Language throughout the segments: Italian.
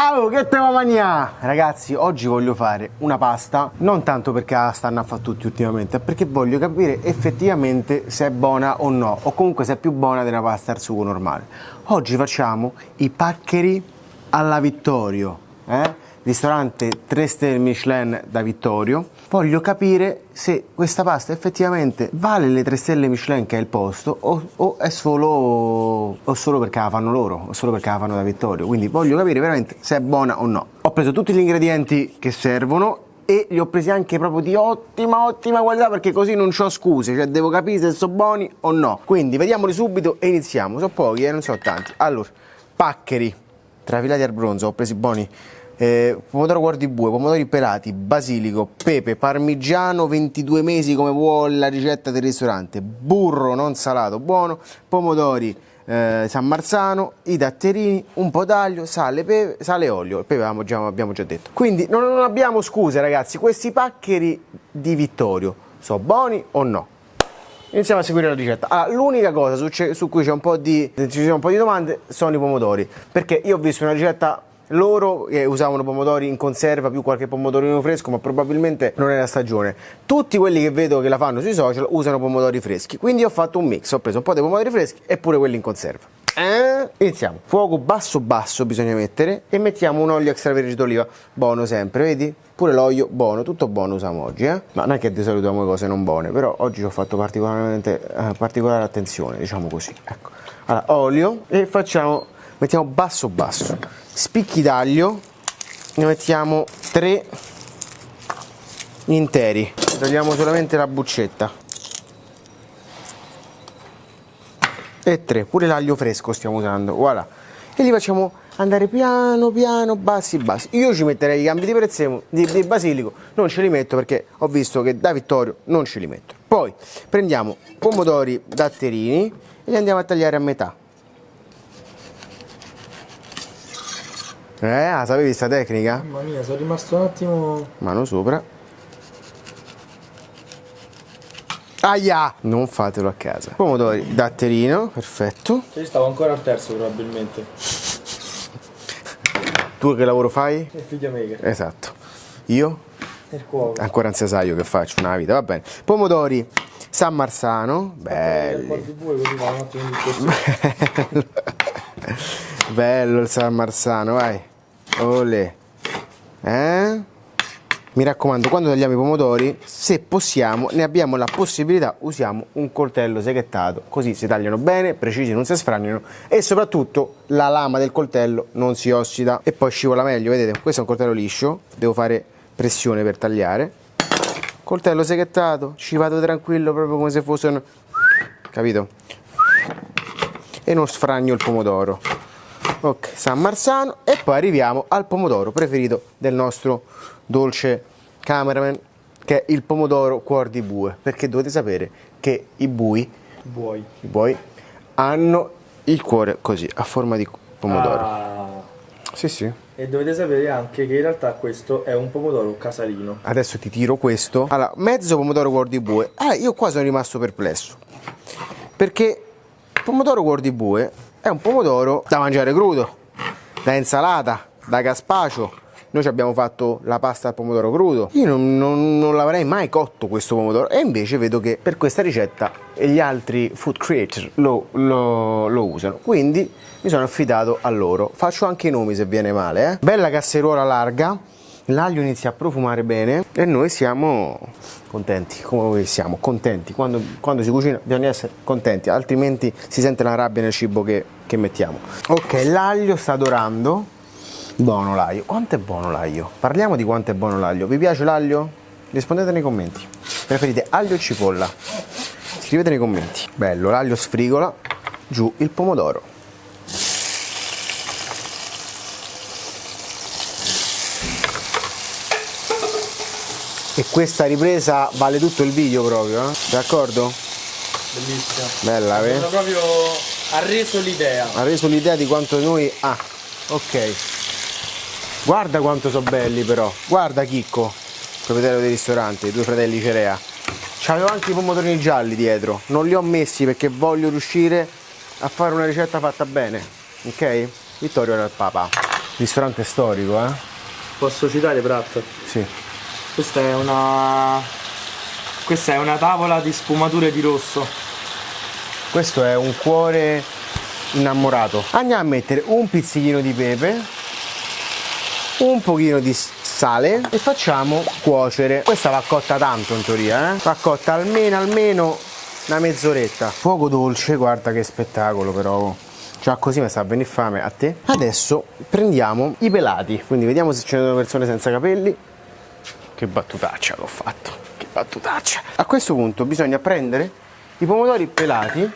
Oh, che te va mangiare? Ragazzi, oggi voglio fare una pasta, non tanto perché la stanno a fare tutti ultimamente, ma perché voglio capire effettivamente se è buona o no, o comunque se è più buona della pasta al sugo normale. Oggi facciamo i paccheri alla Vittorio, ristorante 3 stelle Michelin da Vittorio. Voglio capire se questa pasta effettivamente vale le 3 stelle Michelin che è il posto o è solo perché la fanno loro, o solo perché la fanno da Vittorio. Quindi voglio capire veramente se è buona o no. Ho preso tutti gli ingredienti che servono e li ho presi anche proprio di ottima qualità, perché così non c'ho scuse, cioè devo capire se sono buoni o no. Quindi vediamoli subito e iniziamo. Sono pochi, non sono tanti. Allora, paccheri trafilati al bronzo, ho presi buoni. Pomodoro cuor di bue, pomodori pelati, basilico, pepe, parmigiano 22 mesi come vuole la ricetta del ristorante, burro non salato buono, pomodori San Marzano, i datterini, un po' d'aglio, sale, pepe, sale e olio. Il pepe abbiamo già detto. Quindi non abbiamo scuse, ragazzi, questi paccheri di Vittorio sono buoni o no? Iniziamo a seguire la ricetta. Allora, l'unica cosa su cui ci sono un po' di domande sono i pomodori, perché io ho visto una ricetta loro che usavano pomodori in conserva più qualche pomodorino fresco, ma probabilmente non è la stagione. Tutti quelli che vedo che la fanno sui social usano pomodori freschi, quindi ho fatto un mix, ho preso un po' di pomodori freschi e pure quelli in conserva. Iniziamo. Fuoco basso bisogna mettere e mettiamo un olio extravergine d'oliva, buono sempre, vedi? Pure l'olio buono, tutto buono usiamo oggi, ma non è che di solito usiamo cose non buone, però oggi ho fatto particolare attenzione, diciamo così. Ecco. Allora, olio e mettiamo basso, spicchi d'aglio, ne mettiamo 3 interi, togliamo solamente la buccetta, e 3, pure l'aglio fresco stiamo usando, voilà, e li facciamo andare piano, bassi. Io ci metterei i gambi di prezzemolo, di basilico, non ce li metto perché ho visto che da Vittorio non ce li metto. Poi prendiamo pomodori datterini e li andiamo a tagliare a metà. Sapevi sta tecnica? Mamma mia, sono rimasto un attimo... Mano sopra. Aia! Non fatelo a casa. Pomodori datterino, perfetto. Io stavo ancora al terzo probabilmente. Tu che lavoro fai? Il videomaker. Esatto. Io? Il cuoco. Ancora non si sa io che faccio, una vita, va bene. Pomodori San Marzano, belli. Così va un attimo di Bello il San Marzano, vai. Olè. Mi raccomando, quando tagliamo i pomodori, se possiamo, ne abbiamo la possibilità, usiamo un coltello seghettato, così si tagliano bene, precisi, non si sfragnano e soprattutto la lama del coltello non si ossida e poi scivola meglio. Vedete, questo è un coltello liscio, devo fare pressione per tagliare. Coltello seghettato, ci vado tranquillo, proprio come se fosse un... capito? E non sfragno il pomodoro. Ok, San Marzano, e poi arriviamo al pomodoro preferito del nostro dolce cameraman, che è il pomodoro cuor di bue, perché dovete sapere che i buoi hanno il cuore così, a forma di pomodoro. Sì. E dovete sapere anche che in realtà questo è un pomodoro casalino. Adesso ti tiro questo. Allora, mezzo pomodoro cuor di bue. Io qua sono rimasto perplesso, perché il pomodoro cuor di bue è un pomodoro da mangiare crudo, da insalata, da gazpacio. Noi ci abbiamo fatto la pasta al pomodoro crudo. Io non l'avrei mai cotto questo pomodoro, e invece vedo che per questa ricetta gli altri food creator lo usano, quindi mi sono affidato a loro. Faccio anche i nomi se viene male. Bella casseruola larga, l'aglio inizia a profumare bene e noi siamo contenti. Come siamo contenti? Quando si cucina bisogna essere contenti, altrimenti si sente la rabbia nel cibo che mettiamo. Ok, l'aglio sta dorando. Buono l'aglio. Quanto è buono l'aglio? Parliamo di quanto è buono l'aglio. Vi piace l'aglio? Rispondete nei commenti. Preferite aglio o cipolla? Scrivete nei commenti. Bello, l'aglio sfrigola. Giù il pomodoro. E questa ripresa vale tutto il video proprio, d'accordo? Bellissima. Bella, Sono proprio... ha reso l'idea. Ha reso l'idea di quanto noi... ok. Guarda quanto sono belli però. Guarda Chicco, proprietario del ristorante, i 2 fratelli Cerea. C'avevo anche i pomodorini gialli dietro. Non li ho messi perché voglio riuscire a fare una ricetta fatta bene. Ok? Vittorio era il papà. Ristorante storico, eh? Posso citare Pratt? Sì. Questa è una tavola di sfumature di rosso. Questo è un cuore innamorato. Andiamo a mettere un pizzichino di pepe, un pochino di sale e facciamo cuocere. Questa va cotta tanto in teoria, va cotta almeno una mezz'oretta. Fuoco dolce, guarda che spettacolo però. Già così mi sta a venire fame a te. Adesso prendiamo i pelati, quindi vediamo se ce ne sono persone senza capelli. Che battutaccia che ho fatto, che battutaccia. A questo punto bisogna prendere i pomodori pelati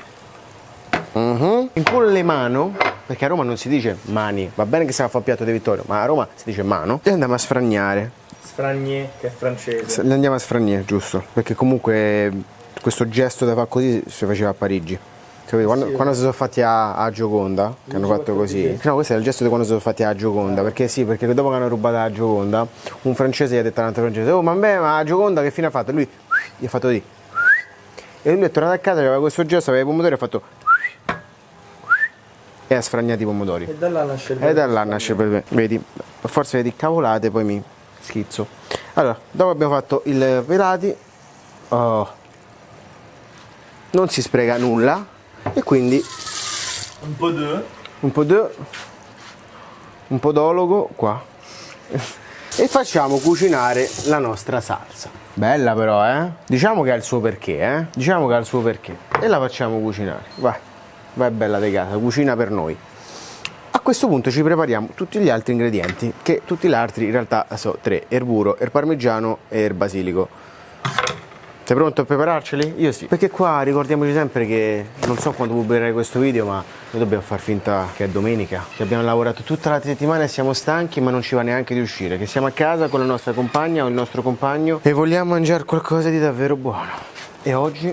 con le mani, perché a Roma non si dice mani, va bene che si fa il piatto di Vittorio, ma a Roma si dice mano, e andiamo a sfragnare. Sfragnè, che è francese. Le andiamo a sfragnare, giusto, perché comunque questo gesto da fare così si faceva a Parigi. Quando si sono fatti a Gioconda, che hanno fatto così. No, questo è il gesto di quando si sono fatti a Gioconda, perché sì, perché dopo che hanno rubato la Gioconda, un francese gli ha detto all'altro francese: oh, ma la Gioconda che fine ha fatto? E lui gli ha fatto così. E lui è tornato a casa, aveva questo gesto, aveva i pomodori e ha fatto e ha sfragnato i pomodori. E da là nasce il per me. Vedi, forse vedi cavolate, poi mi schizzo. Allora, dopo abbiamo fatto il pelati, non si spreca nulla. E quindi un po' d'ologo qua e facciamo cucinare la nostra salsa. Bella però, diciamo che ha il suo perché, diciamo che ha il suo perché, e la facciamo cucinare. Vai bella di casa, cucina per noi. A questo punto ci prepariamo tutti gli altri ingredienti, che tutti gli altri in realtà sono 3: il burro, il parmigiano e il basilico. Sei pronto a prepararceli? Io sì. Perché qua ricordiamoci sempre che non so quando pubblicherai questo video, ma noi dobbiamo far finta che è domenica, che abbiamo lavorato tutta la settimana e siamo stanchi, ma non ci va neanche di uscire, che siamo a casa con la nostra compagna o il nostro compagno e vogliamo mangiare qualcosa di davvero buono. E oggi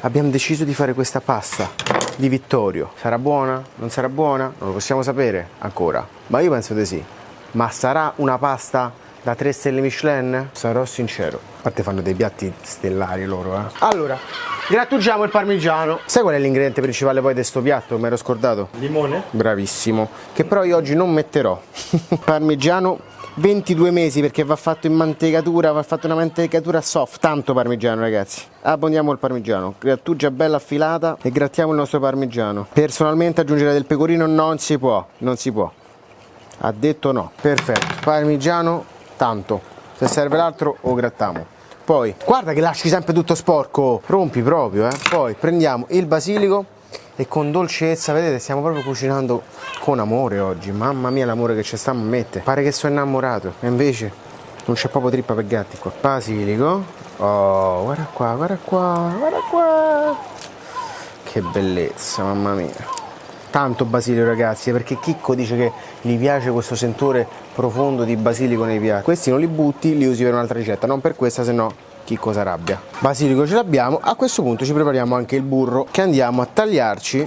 abbiamo deciso di fare questa pasta di Vittorio. Sarà buona? Non sarà buona? Non lo possiamo sapere ancora, ma io penso di sì. Ma sarà una pasta da 3 stelle Michelin? Sarò sincero. A parte fanno dei piatti stellari loro, Allora, grattugiamo il parmigiano. Sai qual è l'ingrediente principale poi di sto piatto? Mi ero scordato? Limone? Bravissimo. Che però io oggi non metterò. Parmigiano 22 mesi, perché va fatto in mantecatura, va fatto una mantecatura soft. Tanto parmigiano, ragazzi. Abbondiamo il parmigiano. Grattugia bella affilata e grattiamo il nostro parmigiano. Personalmente aggiungere del pecorino non si può. Non si può. Ha detto no. Perfetto. Parmigiano tanto, se serve l'altro lo grattiamo. Poi guarda che lasci sempre tutto sporco, rompi proprio, Poi prendiamo il basilico e con dolcezza, vedete, stiamo proprio cucinando con amore oggi. Mamma mia l'amore che ci stiamo a mettere, pare che sono innamorato e invece non c'è proprio trippa per gatti qua. Basilico, oh guarda qua, guarda qua, guarda qua, che bellezza, mamma mia. Tanto basilico, ragazzi, perché Chicco dice che gli piace questo sentore profondo di basilico nei piatti. Questi non li butti, li usi per un'altra ricetta, non per questa, se no Chicco si arrabbia. Basilico ce l'abbiamo. A questo punto ci prepariamo anche il burro, che andiamo a tagliarci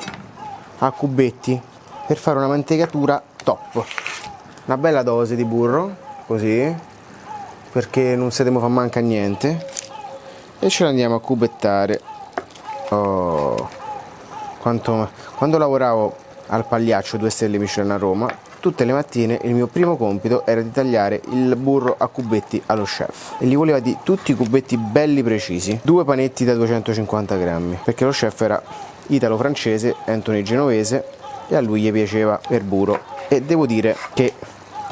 a cubetti per fare una mantecatura top. Una bella dose di burro, così, perché non se ne fa manca niente, e ce l'andiamo a cubettare. Oh, quando lavoravo al Pagliaccio 2 stelle Michelin a Roma, tutte le mattine il mio primo compito era di tagliare il burro a cubetti allo chef, e li voleva di tutti i cubetti belli precisi, 2 panetti da 250 grammi, perché lo chef era italo-francese, Anthony Genovese, e a lui gli piaceva il burro. E devo dire che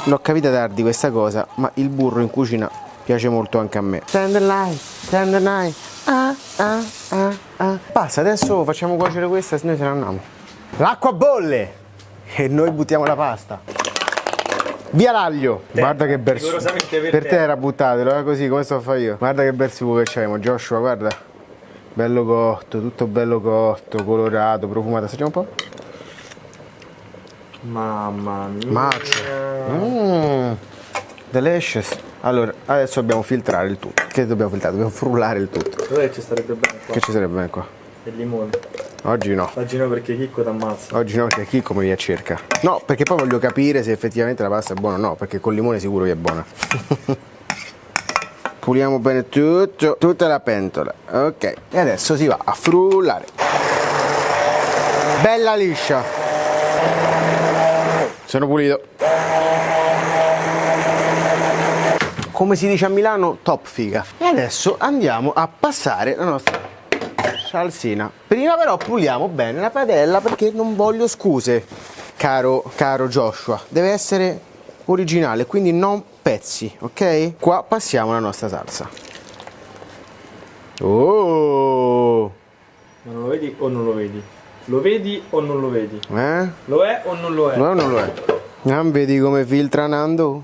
l'ho capita tardi questa cosa, ma il burro in cucina piace molto anche a me. Tender night. Basta, adesso facciamo cuocere questa e noi se ne andiamo. L'acqua bolle e noi buttiamo la pasta. Via l'aglio. Guarda che bel sugo. Per te era buttatelo, così come sto a fare io. Guarda che bel sugo che c'abbiamo, Joshua, guarda. Bello cotto, tutto bello cotto, colorato, profumato. Assaggiamo un po'. Mamma mia. Delicious. Allora, adesso dobbiamo filtrare il tutto. Che dobbiamo filtrare? Dobbiamo frullare il tutto. Dov'è che ci starebbe bene qua? Che ci sarebbe bene qua? Il limone. Oggi no. Oggi no, perché Chicco t'ammazza. Oggi no, perché Chicco mi cerca. No, perché poi voglio capire se effettivamente la pasta è buona o no, perché col limone sicuro che è buona. Puliamo bene tutto, tutta la pentola. Ok. E adesso si va a frullare. Bella liscia. sono pulito. Come si dice a Milano, top figa. E adesso andiamo a passare la nostra salsina. Prima però puliamo bene la padella perché non voglio scuse, caro Joshua. Deve essere originale, quindi non pezzi, ok? Qua passiamo la nostra salsa. Oh! Ma non lo vedi o non lo vedi? Lo vedi o non lo vedi? Lo è o non lo è? Lo è o non lo è? Vedi come filtra Nando?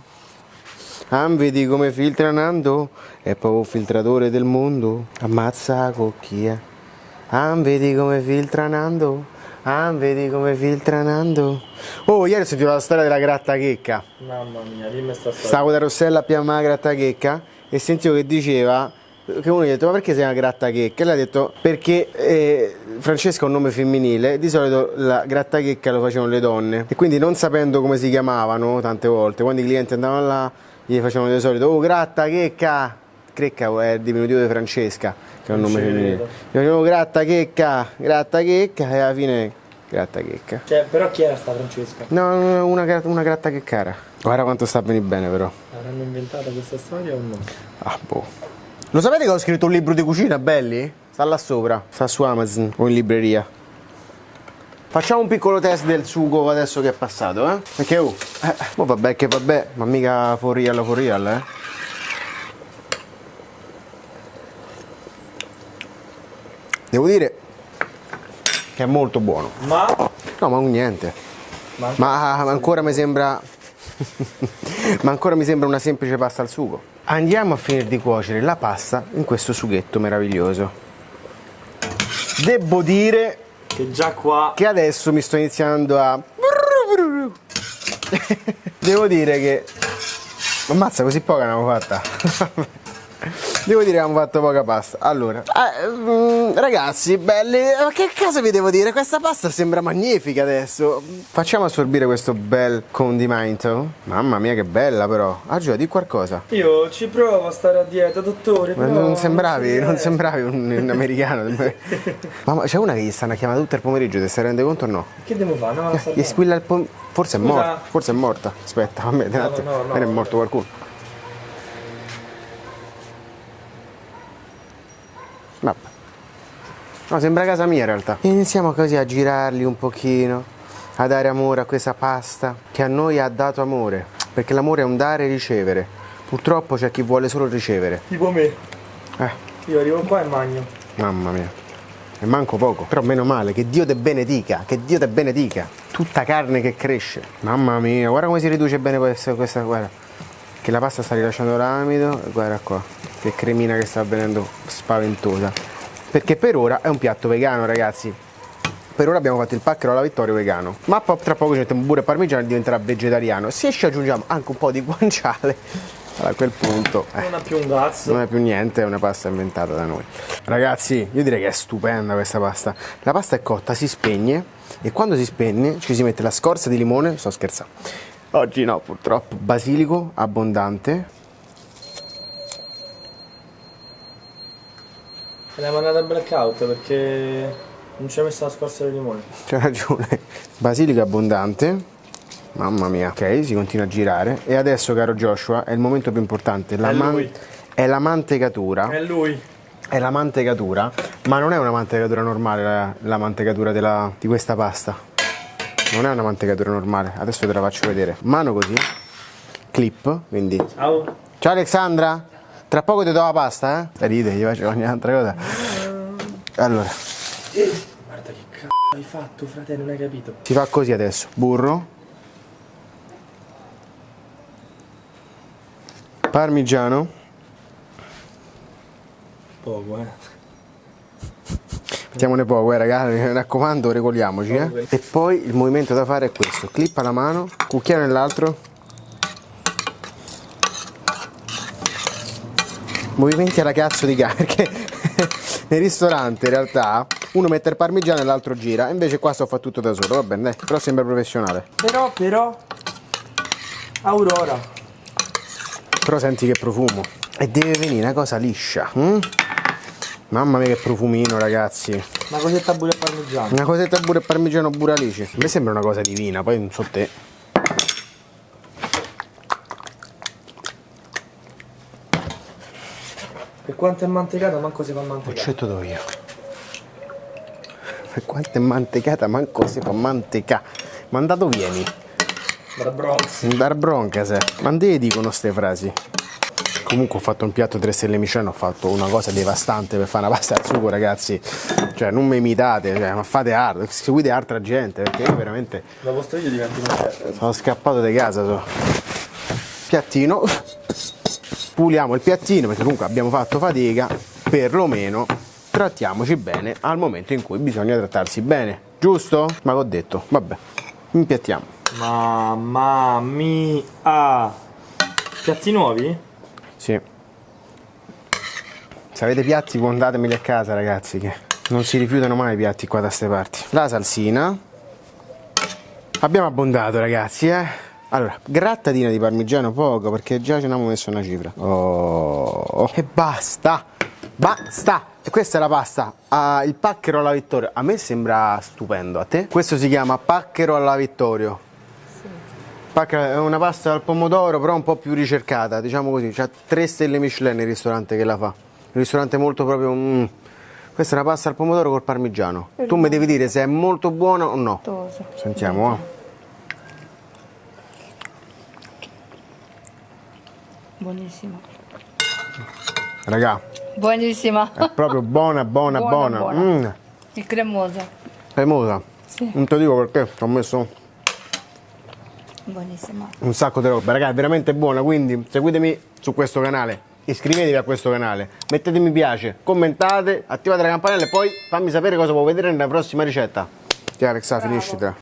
Vedi come filtra Nando? È proprio il filtratore del mondo. Ammazza la cocchia. Vedi come filtra Nando? Vedi come filtra Nando? Oh, ieri ho sentito la storia della grattachecca. Mamma mia, dimmi sta storia. Stavo da Rossella a Piamma la grattachecca e sentivo che diceva che uno gli ha detto: ma perché sei una grattachecca? E lei ha detto: perché Francesca è un nome femminile, di solito la grattachecca lo facevano le donne, e quindi non sapendo come si chiamavano tante volte, quando i clienti andavano là gli facevano di solito: oh, grattachecca. Crecca è il diminutivo di Francesca, che è un nome femminile. Gli facevano grattachecca e alla fine grattachecca. Cioè, però chi era sta Francesca? No, una grattacheccara. Guarda quanto sta a venire bene però. Avranno inventato questa storia o no? Ah, boh. Lo sapete che ho scritto un libro di cucina, belli? Sta là sopra, sta su Amazon o in libreria. Facciamo un piccolo test del sugo adesso che è passato, Perché vabbè che vabbè, ma mica for real, Devo dire che è molto buono. Ma? No, ma niente. Ma ancora mi sembra ma ancora mi sembra una semplice pasta al sugo. Andiamo a finire di cuocere la pasta in questo sughetto meraviglioso. Devo dire che già qua che adesso mi sto iniziando a devo dire che ammazza, così poca ne avevo fatta. Devo dire che abbiamo fatto poca pasta. Allora, ragazzi, belli, ma che cosa vi devo dire? Questa pasta sembra magnifica adesso. Facciamo assorbire questo bel condimento. Mamma mia, che bella però. Giù, di qualcosa. Io ci provo a stare a dieta, dottore. Ma non sembravi un americano. Ma c'è una che gli stanno a chiamare tutto il pomeriggio, te stai rende conto o no? Che devo fare? No, Gli squilla il forse è morta. Forse è morta. Aspetta, fammi un attimo. No, è morto qualcuno. Vabbè. No, sembra casa mia in realtà. Iniziamo così a girarli un pochino, a dare amore a questa pasta che a noi ha dato amore, perché l'amore è un dare e ricevere. Purtroppo c'è chi vuole solo ricevere. Tipo me. Io arrivo qua e magno. Mamma mia. E manco poco, però meno male, che Dio te benedica, che Dio te benedica. Tutta carne che cresce. Mamma mia, guarda come si riduce bene questa, guarda. Che la pasta sta rilasciando l'amido, guarda qua, che cremina che sta avvenendo spaventosa. Perché per ora è un piatto vegano, ragazzi. Per ora abbiamo fatto il pacchero alla Vittorio vegano. Ma tra poco ci mettiamo pure parmigiano e diventerà vegetariano. Se ci aggiungiamo anche un po' di guanciale, a quel punto non ha più un cazzo. Non è più niente, è una pasta inventata da noi. Ragazzi, io direi che è stupenda questa pasta. La pasta è cotta, si spegne e quando si spegne ci si mette la scorza di limone, sto scherzando. Oggi no, purtroppo. Basilico abbondante. L'hai mandata al blackout perché non ci ha messo la scorza di limone. C'è ragione. Basilico abbondante. Mamma mia. Ok, si continua a girare. E adesso, caro Joshua, è il momento più importante. È la mantecatura. È lui. È la mantecatura, ma non è una mantecatura normale la mantecatura di questa pasta. Non è una mantecatura normale, adesso te la faccio vedere. Mano così, clip, quindi. Ciao. Ciao Alexandra, tra poco ti do la pasta, Ride, io faccio ogni altra cosa. Allora. Guarda che cazzo hai fatto, frate, non hai capito. Si fa così adesso, burro. Parmigiano. Poco, Mettiamone poco, ragazzi, mi raccomando, regoliamoci, E poi il movimento da fare è questo: clip alla mano, cucchiaio nell'altro. Movimenti alla cazzo di cane, perché nel ristorante in realtà uno mette il parmigiano e l'altro gira, invece qua sto fa tutto da solo, va bene, dai, però sembra professionale. Però Aurora. Però senti che profumo. E deve venire una cosa liscia. Mamma mia che profumino, ragazzi. Una cosetta pure parmigiano. Una cosetta pure parmigiano buralici. A me sembra una cosa divina, poi non so te. Per quanto è mantecata, manco si fa mantecata. Accetto do io. Per quanto è mantecata, manco si fa manteca. Mandato vieni. Da Bronx. Dar bronca se. Ma te dicono ste frasi. Comunque ho fatto un piatto 3 stelle Michelin, ho fatto una cosa devastante per fare una pasta al sugo, ragazzi. Cioè, non mi imitate, cioè, ma fate arte, seguite altra gente, perché io veramente Da vostro io diventi un chef. sono scappato di casa. Piattino. Puliamo il piattino, perché comunque abbiamo fatto fatica, perlomeno trattiamoci bene al momento in cui bisogna trattarsi bene. Giusto? Ma che ho detto? Vabbè, impiattiamo. Mamma mia! Piatti nuovi? Sì. Se avete piatti mandatemeli a casa, ragazzi, che non si rifiutano mai i piatti qua da ste parti. La salsina. Abbiamo abbondato, ragazzi, Allora, grattatina di parmigiano poco, perché già ce ne abbiamo messo una cifra. Oh, e basta. Basta. E questa è la pasta. Il pacchero alla Vittorio. A me sembra stupendo, a te? Questo si chiama pacchero alla Vittorio. È una pasta al pomodoro, però un po' più ricercata, diciamo così. C'ha 3 stelle Michelin il ristorante che la fa. Un ristorante molto proprio. Questa è una pasta al pomodoro col parmigiano. Tu mi devi dire se è molto buona o no. Sentiamo, Buonissima. Raga, Buonissima. è proprio buona. E cremosa. Cremosa. Sì. Non te lo dico perché ci ho messo Buonissima. un sacco di roba. Raga, è veramente buona, quindi seguitemi su questo canale. Iscrivetevi a questo canale, mettete mi piace, commentate, attivate la campanella e poi fammi sapere cosa vuoi vedere nella prossima ricetta. Ti Alexa, finiscitela.